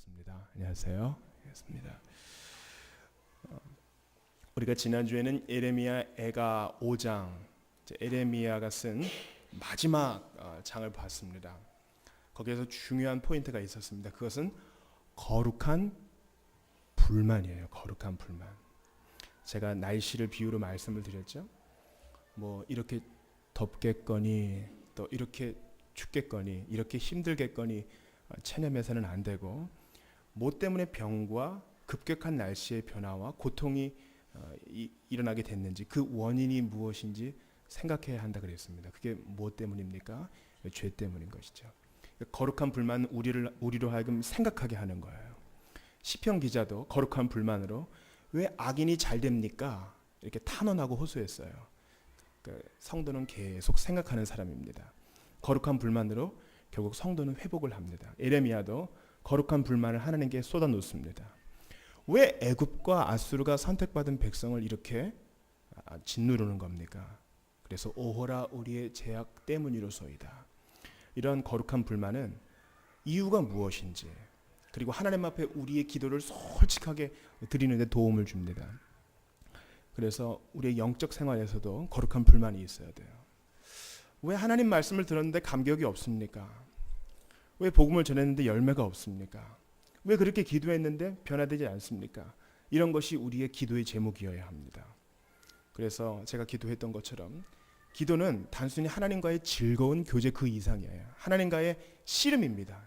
반갑습니다. 안녕하세요. 반갑습니다. 우리가 지난주에는 예레미야 애가 5장, 예레미야가 쓴 마지막 장을 봤습니다. 거기에서 중요한 포인트가 있었습니다. 그것은 거룩한 불만이에요. 거룩한 불만. 제가 날씨를 비유로 말씀을 드렸죠. 뭐 이렇게 덥겠거니 또 이렇게 춥겠거니 이렇게 힘들겠거니 체념해서는 안 되고, 뭐 때문에 병과 급격한 날씨의 변화와 고통이 일어나게 됐는지 그 원인이 무엇인지 생각해야 한다 그랬습니다. 그게 뭐 때문입니까? 죄 때문인 것이죠. 거룩한 불만은 우리로 하여금 생각하게 하는 거예요. 시편 기자도 거룩한 불만으로 왜 악인이 잘 됩니까? 이렇게 탄원하고 호소했어요. 성도는 계속 생각하는 사람입니다. 거룩한 불만으로 결국 성도는 회복을 합니다. 예레미야도 거룩한 불만을 하나님께 쏟아놓습니다. 왜 애굽과 아수르가 선택받은 백성을 이렇게 짓누르는 겁니까? 그래서 오호라 우리의 죄악 때문이로소이다. 이런 거룩한 불만은 이유가 무엇인지, 그리고 하나님 앞에 우리의 기도를 솔직하게 드리는 데 도움을 줍니다. 그래서 우리의 영적 생활에서도 거룩한 불만이 있어야 돼요. 왜 하나님 말씀을 들었는데 감격이 없습니까? 왜 복음을 전했는데 열매가 없습니까? 왜 그렇게 기도했는데 변화되지 않습니까? 이런 것이 우리의 기도의 제목이어야 합니다. 그래서 제가 기도했던 것처럼 기도는 단순히 하나님과의 즐거운 교제 그 이상이에요. 하나님과의 씨름입니다.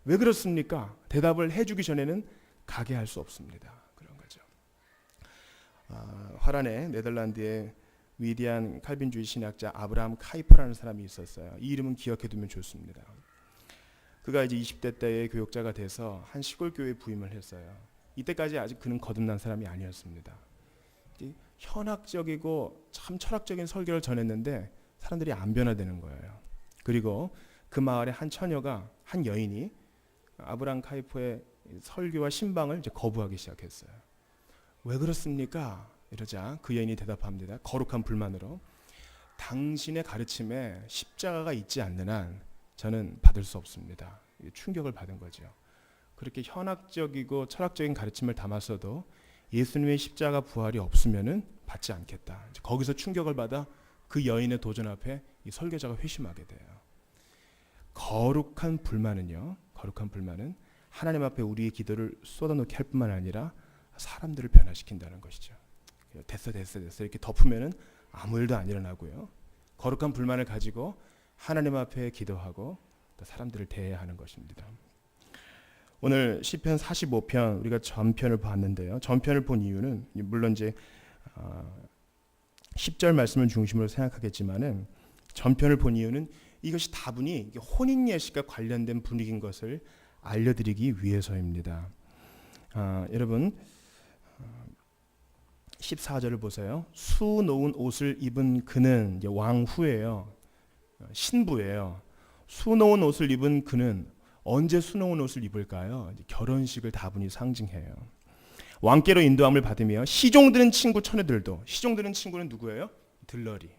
왜 그렇습니까? 대답을 해주기 전에는 가게 할 수 없습니다. 그런 거죠. 화란의 네덜란드의 위대한 칼빈주의 신학자 아브라함 카이퍼라는 사람이 있었어요. 이 이름은 기억해두면 좋습니다. 그가 이제 20대 때의 교역자가 돼서 한 시골 교회에 부임을 했어요. 이때까지 아직 그는 거듭난 사람이 아니었습니다. 현학적이고 참 철학적인 설교를 전했는데 사람들이 안 변화되는 거예요. 그리고 그 마을의 한 처녀가, 한 여인이 아브라함 카이퍼의 설교와 신방을 이제 거부하기 시작했어요. 왜 그렇습니까? 이러자 그 여인이 대답합니다. 거룩한 불만으로, 당신의 가르침에 십자가가 있지 않는 한 저는 받을 수 없습니다. 충격을 받은 거죠. 그렇게 현학적이고 철학적인 가르침을 담았어도 예수님의 십자가 부활이 없으면은 받지 않겠다. 거기서 충격을 받아 그 여인의 도전 앞에 이 설교자가 회심하게 돼요. 거룩한 불만은요, 거룩한 불만은 하나님 앞에 우리의 기도를 쏟아놓게 할 뿐만 아니라 사람들을 변화시킨다는 것이죠. 됐어 이렇게 덮으면은 아무 일도 안 일어나고요. 거룩한 불만을 가지고 하나님 앞에 기도하고 또 사람들을 대해야 하는 것입니다. 오늘 시편 45편 우리가 전편을 봤는데요. 전편을 본 이유는 물론 이제 10절 말씀을 중심으로 생각하겠지만은, 전편을 본 이유는 이것이 다분히 혼인 예식과 관련된 분위기인 것을 알려드리기 위해서입니다. 여러분 14절을 보세요. 수놓은 옷을 입은 그는 이제 왕후예요. 신부예요. 수놓은 옷을 입은 그는 언제 수놓은 옷을 입을까요? 결혼식을 다분히 상징해요. 왕께로 인도함을 받으며 시종드는 친구 처녀들도, 시종드는 친구는 누구예요? 들러리.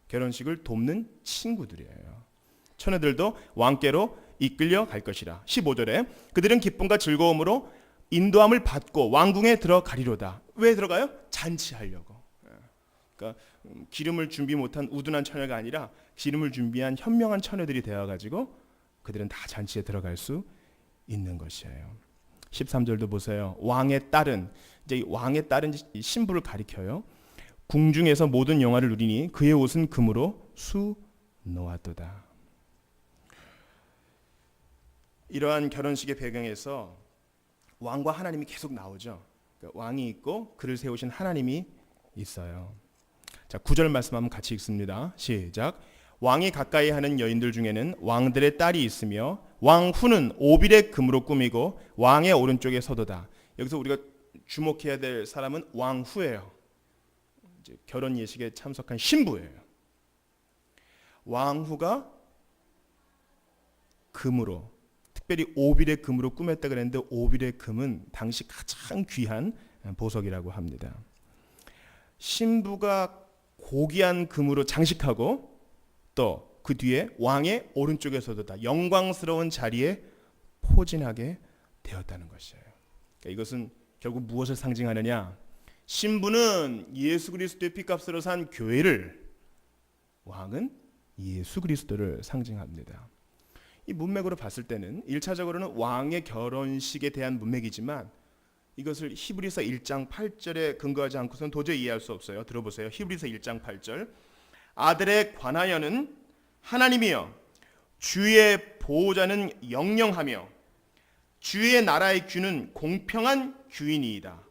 결혼식을 돕는 친구들이에요. 처녀들도 왕께로 이끌려 갈 것이라. 15절에 그들은 기쁨과 즐거움으로 인도함을 받고 왕궁에 들어가리로다. 왜 들어가요? 잔치하려고. 그러니까 기름을 준비 못한 우둔한 처녀가 아니라 기름을 준비한 현명한 처녀들이 되어가지고 그들은 다 잔치에 들어갈 수 있는 것이에요. 13절도 보세요. 왕의 딸은, 이제 왕의 딸은 신부를 가리켜요. 궁중에서 모든 영화를 누리니 그의 옷은 금으로 수놓았도다. 이러한 결혼식의 배경에서 왕과 하나님이 계속 나오죠. 그러니까 왕이 있고 그를 세우신 하나님이 있어요. 자, 9절 말씀 한번 같이 읽습니다. 시작. 왕이 가까이 하는 여인들 중에는 왕들의 딸이 있으며 왕후는 오빌의 금으로 꾸미고 왕의 오른쪽에 서도다. 여기서 우리가 주목해야 될 사람은 왕후예요. 이제 결혼 예식에 참석한 신부예요. 왕후가 금으로, 특별히 오빌의 금으로 꾸몄다 그랬는데, 오빌의 금은 당시 가장 귀한 보석이라고 합니다. 신부가 고귀한 금으로 장식하고 또 그 뒤에 왕의 오른쪽에서도 다 영광스러운 자리에 포진하게 되었다는 것이에요. 그러니까 이것은 결국 무엇을 상징하느냐? 신부는 예수 그리스도의 피값으로 산 교회를, 왕은 예수 그리스도를 상징합니다. 이 문맥으로 봤을 때는 1차적으로는 왕의 결혼식에 대한 문맥이지만 이것을 히브리서 1장 8절에 근거하지 않고서는 도저히 이해할 수 없어요. 들어보세요. 히브리서 1장 8절. 아들에 관하여는 하나님이여 주의 보호자는 영영하며 주의 나라의 규는 공평한 규이니이다.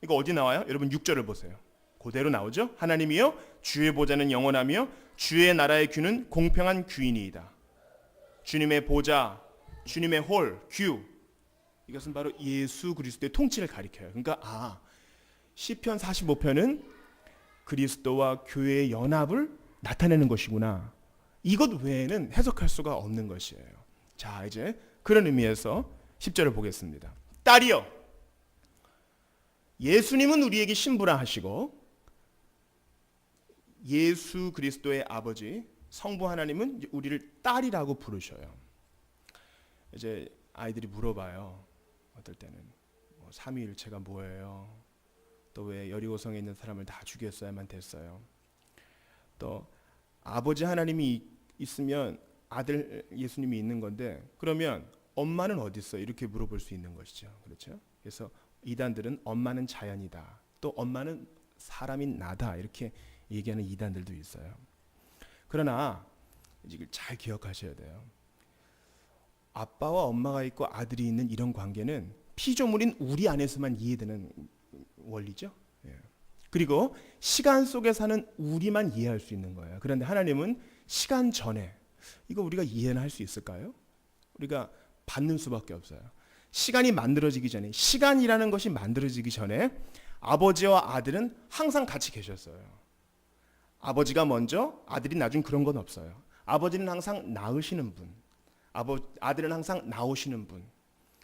이거 어디 나와요? 여러분 6절을 보세요. 그대로 나오죠? 하나님이여 주의 보좌는 영원하며 주의 나라의 규는 공평한 규이니이다. 주님의 보좌, 주님의 홀, 규, 이것은 바로 예수 그리스도의 통치를 가리켜요. 그러니까 시편 45편은 그리스도와 교회의 연합을 나타내는 것이구나. 이것 외에는 해석할 수가 없는 것이에요. 자, 이제 그런 의미에서 10절을 보겠습니다. 딸이여, 예수님은 우리에게 신부라 하시고 예수 그리스도의 아버지 성부 하나님은 우리를 딸이라고 부르셔요. 이제 아이들이 물어봐요. 어떨 때는 삼위일체가 뭐예요? 또 왜 여리고성에 있는 사람을 다 죽였어야만 됐어요? 또 아버지 하나님이 있으면 아들 예수님이 있는 건데 그러면 엄마는 어디 있어요? 이렇게 물어볼 수 있는 것이죠. 그렇죠? 그래서 이단들은 엄마는 자연이다. 또 엄마는 사람인 나다. 이렇게 얘기하는 이단들도 있어요. 그러나 이걸 잘 기억하셔야 돼요. 아빠와 엄마가 있고 아들이 있는 이런 관계는 피조물인 우리 안에서만 이해되는 원리죠. 예. 그리고 시간 속에 사는 우리만 이해할 수 있는 거예요. 그런데 하나님은 시간 전에, 이거 우리가 이해는 할 수 있을까요? 우리가 받는 수밖에 없어요. 시간이 만들어지기 전에, 시간이라는 것이 만들어지기 전에 아버지와 아들은 항상 같이 계셨어요. 아버지가 먼저, 아들이 나중, 그런 건 없어요. 아버지는 항상 낳으시는 분, 아들은 항상 나오시는 분.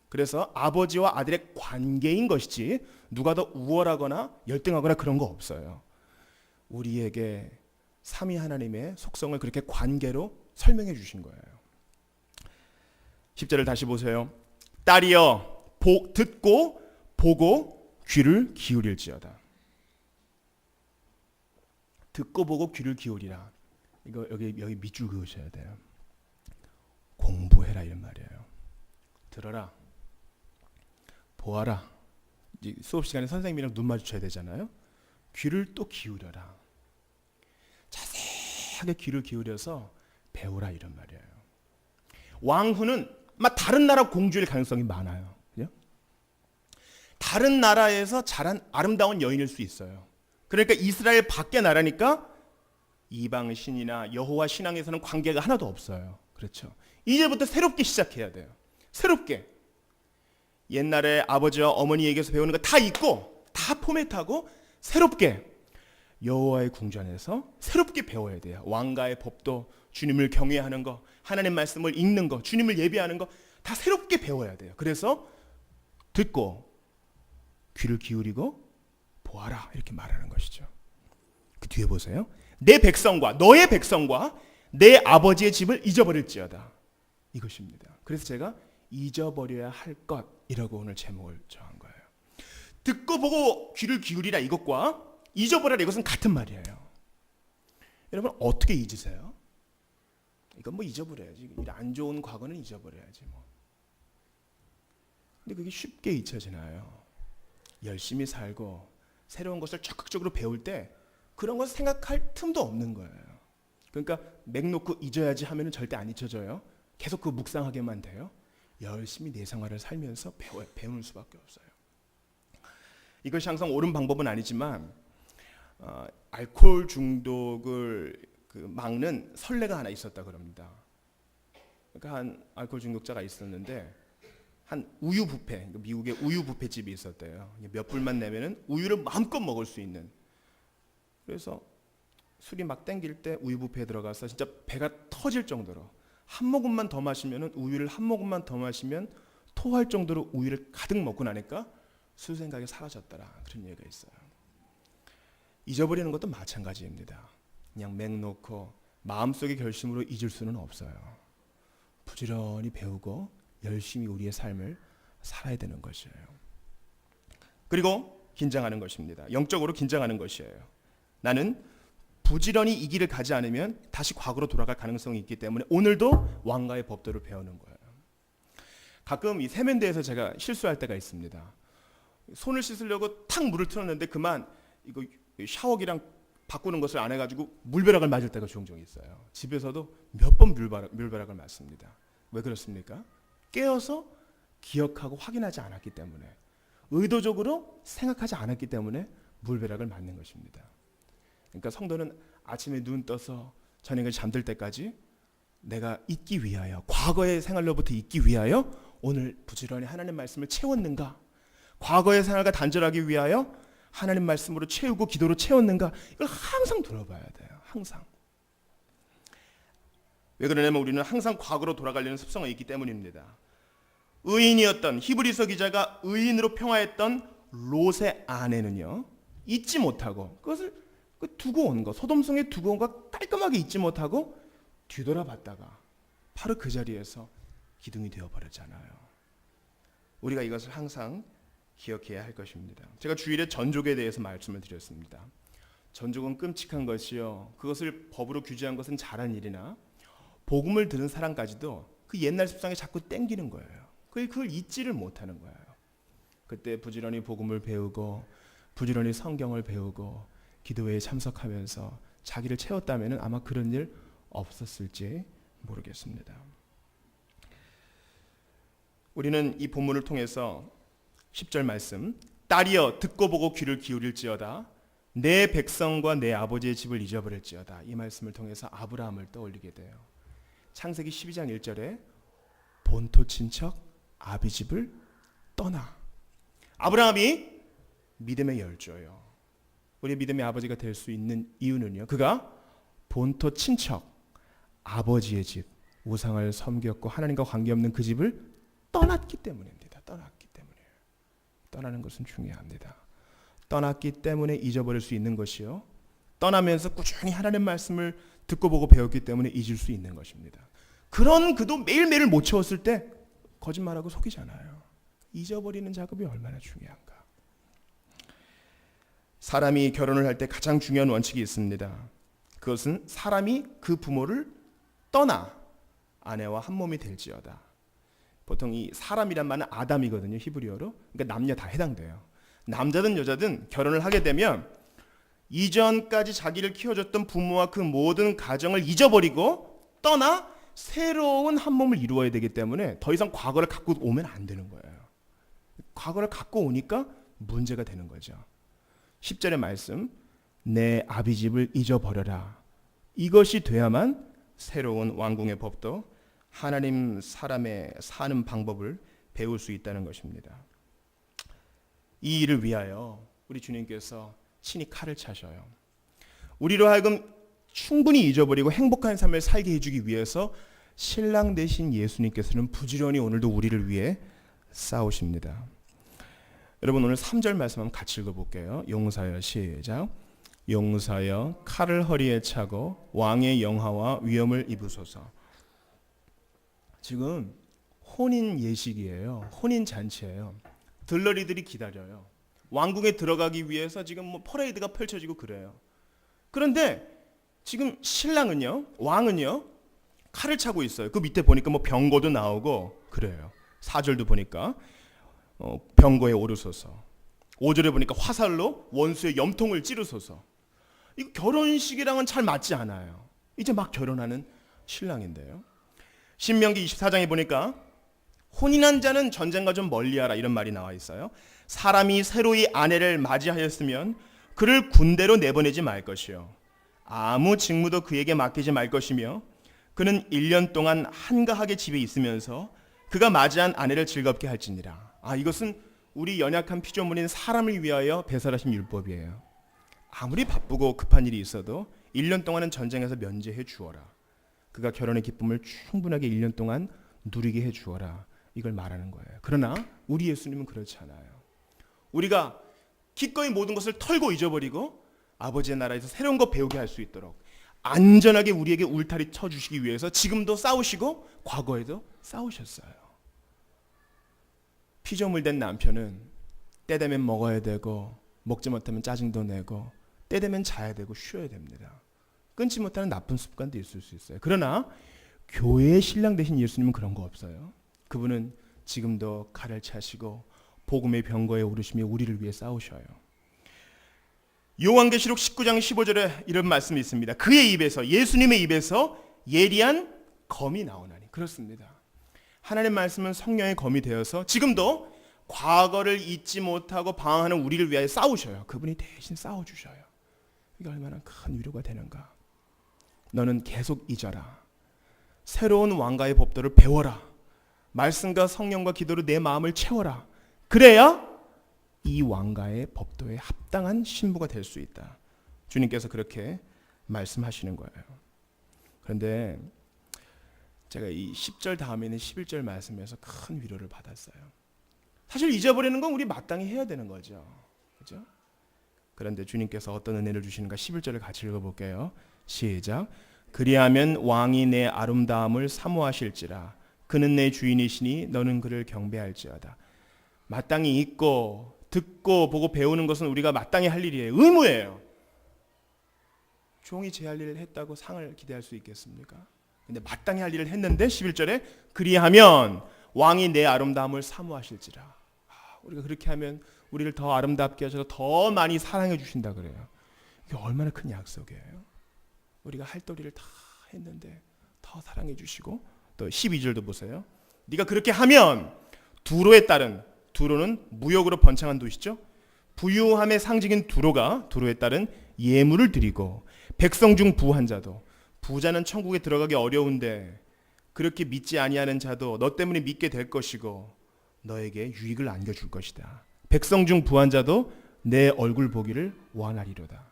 그래서 아버지와 아들의 관계인 것이지 누가 더 우월하거나 열등하거나 그런 거 없어요. 우리에게 삼위 하나님의 속성을 그렇게 관계로 설명해 주신 거예요. 10절을 다시 보세요. 딸이여, 듣고 보고 귀를 기울일지어다. 듣고 보고 귀를 기울이라. 이거 여기 밑줄 그으셔야 돼요. 공부해라 이런 말이에요. 들어라, 보아라. 이제 수업 시간에 선생님이랑 눈 마주쳐야 되잖아요. 귀를 또 기울여라. 자세하게 귀를 기울여서 배우라 이런 말이에요. 왕후는 막 다른 나라 공주일 가능성이 많아요. 그죠? 다른 나라에서 자란 아름다운 여인일 수 있어요. 그러니까 이스라엘 밖의 나라니까 이방 신이나 여호와 신앙에서는 관계가 하나도 없어요. 그렇죠? 이제부터 새롭게 시작해야 돼요. 새롭게. 옛날에 아버지와 어머니에게서 배우는 거 다 잊고 다 포맷하고 새롭게 여호와의 궁전에서 새롭게 배워야 돼요. 왕가의 법도, 주님을 경외하는 거, 하나님 말씀을 읽는 거, 주님을 예배하는 거 다 새롭게 배워야 돼요. 그래서 듣고 귀를 기울이고 보아라 이렇게 말하는 것이죠. 그 뒤에 보세요. 내 백성과 너의 백성과 내 아버지의 집을 잊어버릴지어다. 이것입니다. 그래서 제가 잊어버려야 할 것이라고 오늘 제목을 정한 거예요. 듣고 보고 귀를 기울이라 이것과 잊어버려라 이것은 같은 말이에요. 여러분 어떻게 잊으세요? 이건 뭐 잊어버려야지. 안 좋은 과거는 잊어버려야지 뭐. 근데 그게 쉽게 잊혀지나요? 열심히 살고 새로운 것을 적극적으로 배울 때 그런 것을 생각할 틈도 없는 거예요. 그러니까 맥 놓고 잊어야지 하면은 절대 안 잊혀져요. 계속 그 묵상하게만 돼요. 열심히 내 생활을 살면서 배우는 수밖에 없어요. 이것이 항상 옳은 방법은 아니지만 알코올 중독을 막는 선례가 하나 있었다 그럽니다. 그러니까 한 알코올 중독자가 있었는데 한 우유 뷔페, 미국의 우유 뷔페집이 있었대요. 몇 불만 내면은 우유를 마음껏 먹을 수 있는. 그래서 술이 막 땡길 때 우유 뷔페에 들어가서 진짜 배가 터질 정도로 한 모금만 더 마시면은 우유를 한 모금만 더 마시면 토할 정도로 우유를 가득 먹고 나니까 술 생각이 사라졌더라. 그런 얘기가 있어요. 잊어버리는 것도 마찬가지입니다. 그냥 맥 놓고 마음속의 결심으로 잊을 수는 없어요. 부지런히 배우고 열심히 우리의 삶을 살아야 되는 것이에요. 그리고 긴장하는 것입니다. 영적으로 긴장하는 것이에요. 나는 부지런히 이 길을 가지 않으면 다시 과거로 돌아갈 가능성이 있기 때문에 오늘도 왕가의 법도를 배우는 거예요. 가끔 이 세면대에서 제가 실수할 때가 있습니다. 손을 씻으려고 탁 물을 틀었는데 그만 이거 샤워기랑 바꾸는 것을 안 해가지고 물벼락을 맞을 때가 종종 있어요. 집에서도 몇 번 물벼락을 맞습니다. 왜 그렇습니까? 깨어서 기억하고 확인하지 않았기 때문에, 의도적으로 생각하지 않았기 때문에 물벼락을 맞는 것입니다. 그러니까 성도는 아침에 눈 떠서 저녁에 잠들 때까지 내가 잊기 위하여, 과거의 생활로부터 잊기 위하여 오늘 부지런히 하나님 말씀을 채웠는가, 과거의 생활과 단절하기 위하여 하나님 말씀으로 채우고 기도로 채웠는가, 이걸 항상 돌아봐야 돼요. 항상. 왜 그러냐면 우리는 항상 과거로 돌아가려는 습성이 있기 때문입니다. 의인이었던, 히브리서 기자가 의인으로 평화했던 롯의 아내는요, 잊지 못하고 그것을 두고 온 거, 소돔성에 두고 온 거 깔끔하게 잊지 못하고 뒤돌아봤다가 바로 그 자리에서 기둥이 되어버렸잖아요. 우리가 이것을 항상 기억해야 할 것입니다. 제가 주일에 전족에 대해서 말씀을 드렸습니다. 전족은 끔찍한 것이요, 그것을 법으로 규제한 것은 잘한 일이나 복음을 들은 사람까지도 그 옛날 습성에 자꾸 땡기는 거예요. 그걸 잊지를 못하는 거예요. 그때 부지런히 복음을 배우고 부지런히 성경을 배우고 기도회에 참석하면서 자기를 채웠다면 아마 그런 일 없었을지 모르겠습니다. 우리는 이 본문을 통해서 10절 말씀, 딸이여 듣고 보고 귀를 기울일지어다 내 백성과 내 아버지의 집을 잊어버릴지어다, 이 말씀을 통해서 아브라함을 떠올리게 돼요. 창세기 12장 1절에 본토 친척 아비 집을 떠나. 아브라함이 믿음의 열조예요. 우리 믿음의 아버지가 될 수 있는 이유는요, 그가 본토 친척 아버지의 집, 우상을 섬겼고 하나님과 관계없는 그 집을 떠났기 때문입니다. 떠났기 때문이에요. 떠나는 것은 중요합니다. 떠났기 때문에 잊어버릴 수 있는 것이요, 떠나면서 꾸준히 하나님 말씀을 듣고 보고 배웠기 때문에 잊을 수 있는 것입니다. 그런 그도 매일매일 못 채웠을 때 거짓말하고 속이잖아요. 잊어버리는 작업이 얼마나 중요한가. 사람이 결혼을 할 때 가장 중요한 원칙이 있습니다. 그것은 사람이 그 부모를 떠나 아내와 한 몸이 될지어다. 보통 이 사람이란 말은 아담이거든요, 히브리어로. 그러니까 남녀 다 해당돼요. 남자든 여자든 결혼을 하게 되면 이전까지 자기를 키워줬던 부모와 그 모든 가정을 잊어버리고 떠나 새로운 한 몸을 이루어야 되기 때문에 더 이상 과거를 갖고 오면 안 되는 거예요. 과거를 갖고 오니까 문제가 되는 거죠. 10절의 말씀, 내 아비 집을 잊어버려라. 이것이 돼야만 새로운 왕궁의 법도 하나님 사람의 사는 방법을 배울 수 있다는 것입니다. 이 일을 위하여 우리 주님께서 친히 칼을 차셔요. 우리로 하여금 충분히 잊어버리고 행복한 삶을 살게 해주기 위해서 신랑 되신 예수님께서는 부지런히 오늘도 우리를 위해 싸우십니다. 여러분, 오늘 3절 말씀 한번 같이 읽어볼게요. 용사여, 시작. 용사여, 칼을 허리에 차고 왕의 영화와 위엄을 입으소서. 지금 혼인 예식이에요. 혼인 잔치예요. 들러리들이 기다려요. 왕궁에 들어가기 위해서 지금 퍼레이드가 펼쳐지고 그래요. 그런데 지금 신랑은요, 왕은요, 칼을 차고 있어요. 그 밑에 보니까 병거도 나오고 그래요. 4절도 보니까 병거에 오르소서. 5절에 보니까 화살로 원수의 염통을 찌르소서. 이거 결혼식이랑은 잘 맞지 않아요. 이제 막 결혼하는 신랑인데요. 신명기 24장에 보니까 혼인한 자는 전쟁과 좀 멀리하라, 이런 말이 나와 있어요. 사람이 새로이 아내를 맞이하였으면 그를 군대로 내보내지 말 것이요, 아무 직무도 그에게 맡기지 말 것이며, 그는 1년 동안 한가하게 집에 있으면서 그가 맞이한 아내를 즐겁게 할지니라. 이것은 우리 연약한 피조물인 사람을 위하여 배설하신 율법이에요. 아무리 바쁘고 급한 일이 있어도 1년 동안은 전쟁에서 면제해 주어라. 그가 결혼의 기쁨을 충분하게 1년 동안 누리게 해 주어라. 이걸 말하는 거예요. 그러나 우리 예수님은 그렇지 않아요. 우리가 기꺼이 모든 것을 털고 잊어버리고 아버지의 나라에서 새로운 거 배우게 할 수 있도록 안전하게 우리에게 울타리 쳐주시기 위해서 지금도 싸우시고 과거에도 싸우셨어요. 피조물 된 남편은 때 되면 먹어야 되고 먹지 못하면 짜증도 내고 때 되면 자야 되고 쉬어야 됩니다. 끊지 못하는 나쁜 습관도 있을 수 있어요. 그러나 교회의 신랑 되신 예수님은 그런 거 없어요. 그분은 지금도 칼을 차시고 복음의 병거에 오르시며 우리를 위해 싸우셔요. 요한계시록 19장 15절에 이런 말씀이 있습니다. 그의 입에서, 예수님의 입에서 예리한 검이 나오나니. 그렇습니다. 하나님의 말씀은 성령의 검이 되어서 지금도 과거를 잊지 못하고 방황하는 우리를 위하여 싸우셔요. 그분이 대신 싸워주셔요. 이게 얼마나 큰 위로가 되는가. 너는 계속 잊어라. 새로운 왕가의 법도를 배워라. 말씀과 성령과 기도로 내 마음을 채워라. 그래야 이 왕가의 법도에 합당한 신부가 될 수 있다. 주님께서 그렇게 말씀하시는 거예요. 그런데 제가 이 10절 다음에 있는 11절 말씀에서 큰 위로를 받았어요. 사실 잊어버리는 건 우리 마땅히 해야 되는 거죠. 그렇죠? 그런데 주님께서 어떤 은혜를 주시는가 11절을 같이 읽어볼게요. 시작. 그리하면 왕이 내 아름다움을 사모하실지라. 그는 내 주인이시니 너는 그를 경배할지어다. 마땅히 읽고 듣고 보고 배우는 것은 우리가 마땅히 할 일이에요. 의무예요. 종이 제 할 일을 했다고 상을 기대할 수 있겠습니까? 근데 마땅히 할 일을 했는데 11절에 그리하면 왕이 내 아름다움을 사모하실지라. 우리가 그렇게 하면 우리를 더 아름답게 하셔서 더 많이 사랑해 주신다 그래요. 이게 얼마나 큰 약속이에요. 우리가 할 도리를 다 했는데 더 사랑해 주시고 또 12절도 보세요. 네가 그렇게 하면 두로에 따른, 두로는 무역으로 번창한 도시죠. 부유함의 상징인 두로에 따른 예물을 드리고 백성 중 부한 자도, 부자는 천국에 들어가기 어려운데 그렇게 믿지 아니하는 자도 너 때문에 믿게 될 것이고 너에게 유익을 안겨줄 것이다. 백성 중 부한 자도 내 얼굴 보기를 원하리로다.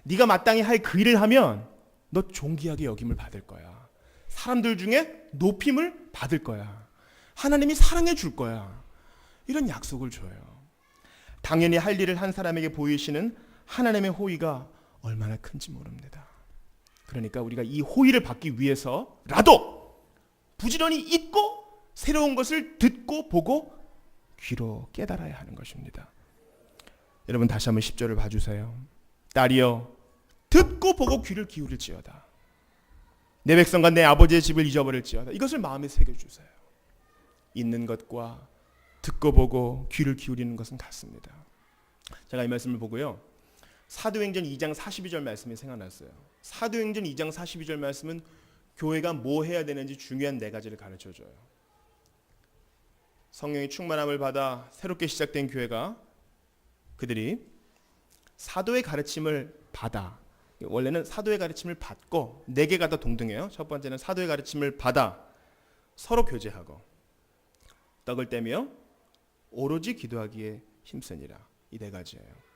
네가 마땅히 할 그 일을 하면 너 존귀하게 여김을 받을 거야. 사람들 중에 높임을 받을 거야. 하나님이 사랑해 줄 거야. 이런 약속을 줘요. 당연히 할 일을 한 사람에게 보이시는 하나님의 호의가 얼마나 큰지 모릅니다. 그러니까 우리가 이 호의를 받기 위해서라도 부지런히 잊고 새로운 것을 듣고 보고 귀로 깨달아야 하는 것입니다. 여러분 다시 한번 10절을 봐주세요. 딸이여 듣고 보고 귀를 기울일지어다. 내 백성과 내 아버지의 집을 잊어버릴지어다. 이것을 마음에 새겨주세요. 있는 것과 듣고 보고 귀를 기울이는 것은 같습니다. 제가 이 말씀을 보고요. 사도행전 2장 42절 말씀이 생각났어요. 사도행전 2장 42절 말씀은 교회가 뭐 해야 되는지 중요한 4가지를 가르쳐줘요. 성령의 충만함을 받아 새롭게 시작된 교회가 그들이 사도의 가르침을 받아, 원래는 사도의 가르침을 받고 4개가 다 동등해요. 첫 번째는 사도의 가르침을 받아 서로 교제하고 떡을 떼며 오로지 기도하기에 힘쓰니라. 이 4가지예요.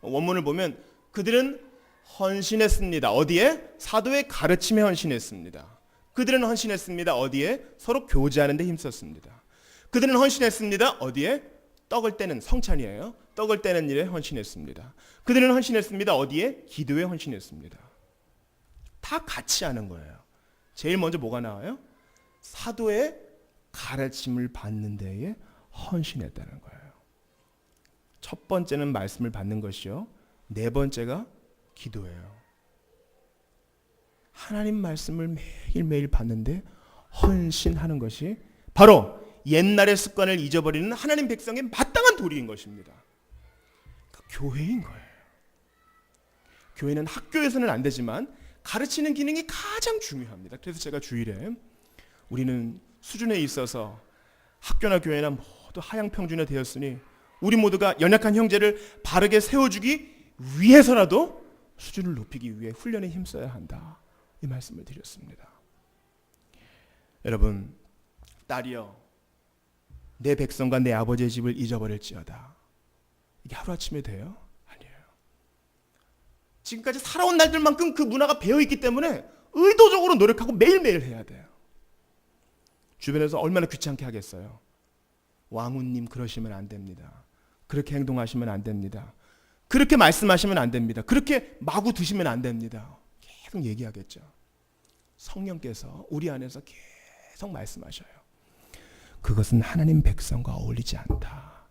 원문을 보면 그들은 헌신했습니다. 어디에? 사도의 가르침에 헌신했습니다. 그들은 헌신했습니다. 어디에? 서로 교제하는 데 힘썼습니다. 그들은 헌신했습니다. 어디에? 떡을 떼는 성찬이에요. 떡을 떼는 일에 헌신했습니다. 그들은 헌신했습니다. 어디에? 기도에 헌신했습니다. 다 같이 하는 거예요. 제일 먼저 뭐가 나와요? 사도의 가르침을 받는 데에 헌신했다는 거예요. 첫 번째는 말씀을 받는 것이요. 4번째가 기도예요. 하나님 말씀을 매일매일 받는데 헌신하는 것이 바로 옛날의 습관을 잊어버리는 하나님 백성의 마땅한 도리인 것입니다. 그러니까 교회인 거예요. 교회는 학교에서는 안 되지만 가르치는 기능이 가장 중요합니다. 그래서 제가 주일에 우리는 수준에 있어서 학교나 교회나 모두 하향평준화 되었으니 우리 모두가 연약한 형제를 바르게 세워주기 위해서라도 수준을 높이기 위해 훈련에 힘써야 한다. 이 말씀을 드렸습니다. 여러분, 딸이여 내 백성과 내 아버지의 집을 잊어버릴지어다. 이게 하루아침에 돼요? 아니에요. 지금까지 살아온 날들만큼 그 문화가 배어있기 때문에 의도적으로 노력하고 매일매일 해야 돼요. 주변에서 얼마나 귀찮게 하겠어요. 왕후님 그러시면 안 됩니다. 그렇게 행동하시면 안 됩니다. 그렇게 말씀하시면 안 됩니다. 그렇게 마구 드시면 안 됩니다. 계속 얘기하겠죠. 성령께서 우리 안에서 계속 말씀하셔요. 그것은 하나님 백성과 어울리지 않다.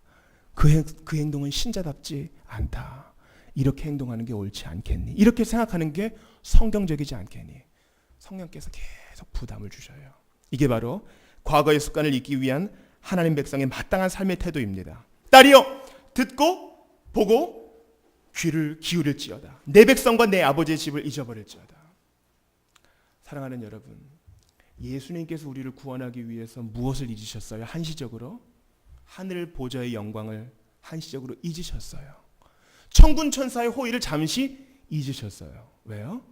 그 행동은 신자답지 않다. 이렇게 행동하는 게 옳지 않겠니? 이렇게 생각하는 게 성경적이지 않겠니? 성령께서 계속 부담을 주셔요. 이게 바로 과거의 습관을 잊기 위한 하나님 백성의 마땅한 삶의 태도입니다. 딸이여, 듣고 보고 귀를 기울일지어다. 내 백성과 내 아버지의 집을 잊어버릴지어다. 사랑하는 여러분, 예수님께서 우리를 구원하기 위해서 무엇을 잊으셨어요? 한시적으로 하늘 보좌의 영광을 한시적으로 잊으셨어요. 천군 천사의 호의를 잠시 잊으셨어요. 왜요?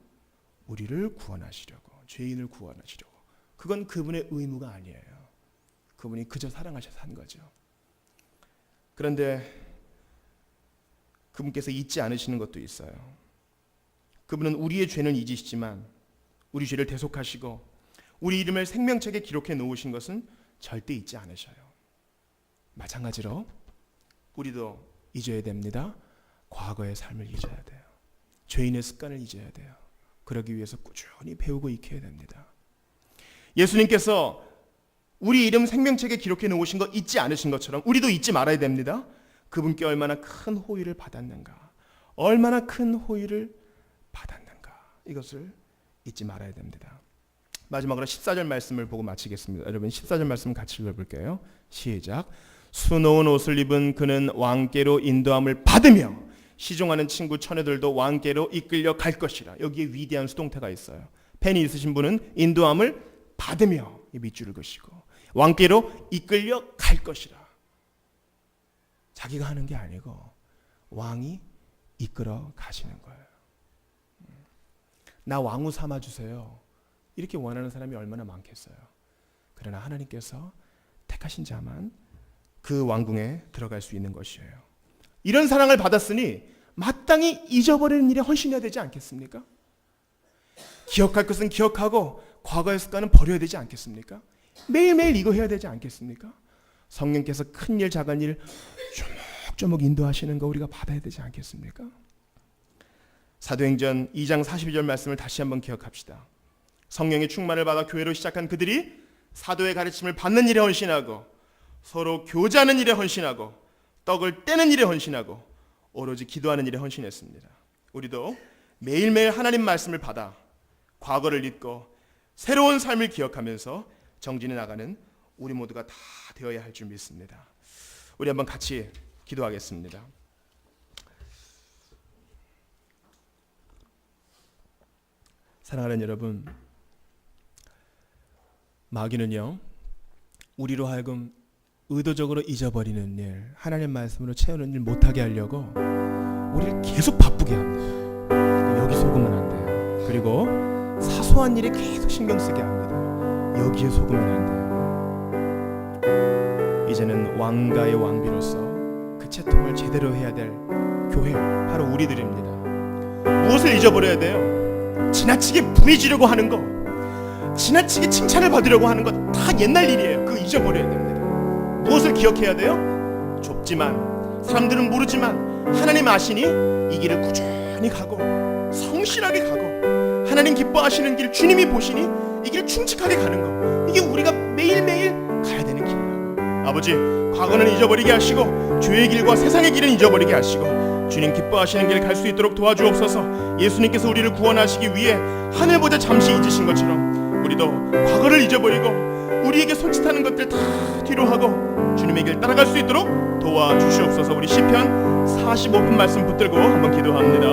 우리를 구원하시려고, 죄인을 구원하시려고. 그건 그분의 의무가 아니에요. 그분이 그저 사랑하셔서 한 거죠. 그런데 그분께서 잊지 않으시는 것도 있어요. 그분은 우리의 죄는 잊으시지만 우리 죄를 대속하시고 우리 이름을 생명책에 기록해 놓으신 것은 절대 잊지 않으셔요. 마찬가지로 우리도 잊어야 됩니다. 과거의 삶을 잊어야 돼요. 죄인의 습관을 잊어야 돼요. 그러기 위해서 꾸준히 배우고 익혀야 됩니다. 예수님께서 우리 이름 생명책에 기록해 놓으신 거 잊지 않으신 것처럼 우리도 잊지 말아야 됩니다. 그분께 얼마나 큰 호의를 받았는가, 얼마나 큰 호의를 받았는가, 이것을 잊지 말아야 됩니다. 마지막으로 14절 말씀을 보고 마치겠습니다. 여러분 14절 말씀 같이 읽어볼게요. 시작. 수놓은 옷을 입은 그는 왕께로 인도함을 받으며 시종하는 친구 처녀들도 왕께로 이끌려 갈 것이라. 여기에 위대한 수동태가 있어요. 펜이 있으신 분은 인도함을 받으며 이 밑줄을 그시고 왕께로 이끌려 갈 것이라. 자기가 하는 게 아니고 왕이 이끌어 가시는 거예요. 나 왕후 삼아주세요. 이렇게 원하는 사람이 얼마나 많겠어요. 그러나 하나님께서 택하신 자만 그 왕궁에 들어갈 수 있는 것이에요. 이런 사랑을 받았으니 마땅히 잊어버리는 일에 헌신해야 되지 않겠습니까? 기억할 것은 기억하고 과거의 습관은 버려야 되지 않겠습니까? 매일매일 이거 해야 되지 않겠습니까? 성령께서 큰 일 작은 일 조목조목 인도하시는 거 우리가 받아야 되지 않겠습니까? 사도행전 2장 42절 말씀을 다시 한번 기억합시다. 성령의 충만을 받아 교회로 시작한 그들이 사도의 가르침을 받는 일에 헌신하고 서로 교제하는 일에 헌신하고 떡을 떼는 일에 헌신하고 오로지 기도하는 일에 헌신했습니다. 우리도 매일매일 하나님 말씀을 받아 과거를 잊고 새로운 삶을 기억하면서 정진해 나가는 우리 모두가 다 되어야 할 줄 믿습니다. 우리 한번 같이 기도하겠습니다. 사랑하는 여러분, 마귀는요 우리로 하여금 의도적으로 잊어버리는 일, 하나님 말씀으로 채우는 일 못하게 하려고 우리를 계속 바쁘게 합니다. 여기 속으면 안 돼요. 그리고 사소한 일에 계속 신경 쓰게 합니다. 여기에 속으면 안 돼요. 이제는 왕가의 왕비로서 그 채통을 제대로 해야 될 교회, 바로 우리들입니다. 무엇을 잊어버려야 돼요? 지나치게 부해지려고 하는 거, 지나치게 칭찬을 받으려고 하는 거 다 옛날 일이에요. 그거 잊어버려야 됩니다. 무엇을 기억해야 돼요? 좁지만, 사람들은 모르지만 하나님 아시니 이 길을 꾸준히 가고 성실하게 가고 하나님 기뻐하시는 길, 주님이 보시니 이 길을 충직하게 가는 거, 이게 우리가 매일매일 가야 되는 길이라고. 아버지, 과거는 잊어버리게 하시고 죄의 길과 세상의 길은 잊어버리게 하시고 주님 기뻐하시는 길 갈 수 있도록 도와주옵소서. 예수님께서 우리를 구원하시기 위해 하늘 보자 잠시 잊으신 것처럼 우리도 과거를 잊어버리고 우리에게 손짓하는 것들 다 뒤로 하고 주님의 길 따라갈 수 있도록 도와주시옵소서. 우리 시편 45편 말씀 붙들고 한번 기도합니다.